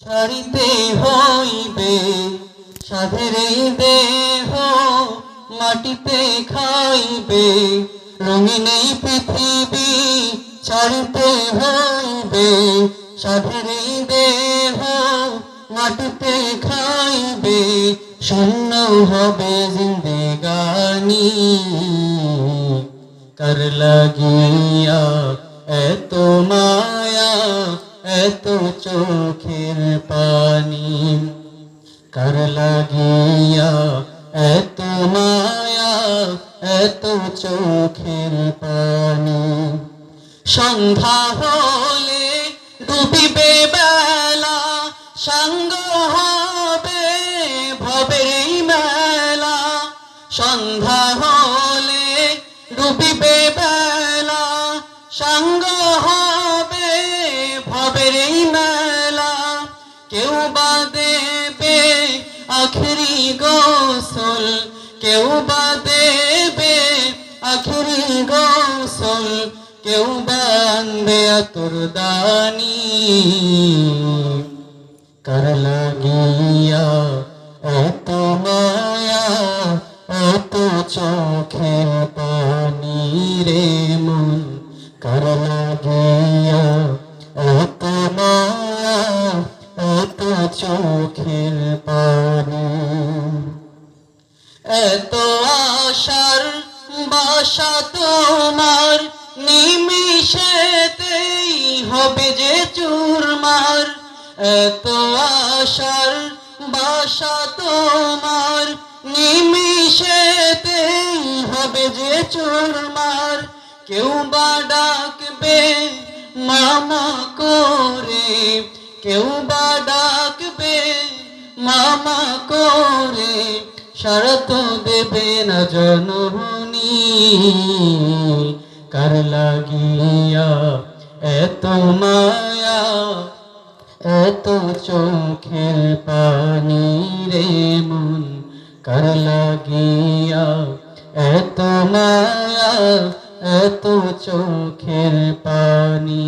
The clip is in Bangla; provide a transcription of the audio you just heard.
ছাড়িতে হইবে সাধের এই দেহ, মাটিতে খাইবে রঙিন এই পৃথিবী। ছাড়িতে হইবে সাধের এই দেহ, মাটিতে খাইবে শূন্য হবে জিন্দেগানি। কার লাগিয়া এত মায়া, এত চোখের পানি? কার লাগিয়া এত মায়া, এত চোখের পানি? সন্ধ্যা হলে ডুবিবে বেলা, সাঙ্গ হবে ভবের মেলা। সন্ধ্যা হলে ডুবিবে বেলা, সাঙ্গ হবে ভবের মেলা। কেউ বা দেবে আখেরি গোসল, কেউ বা দেবে আখেরি গোসল, কেউ বা আনবে আতর দানি। কার লাগিয়া এত মায়া, এত চোখের পানি রে মন? কার লাগিয়া এত মায়া, এত চোখের পানি? এত আশার বাসা তোমার, নিমিষেতেই হবে যে চুরমার। এত আশার বাসা তোমার, নিমিষেতেই হবে যে চুরমার। কেউ বা ডাকবে মামা করে, কেউ বা ডাকবে মামা করে, সারা তো দেবে না জননী। কার লাগিয়া এত মায়া, এত চোখের পানি রে মন? কার লাগিয়া এত মায়া, এত চোখের পানি?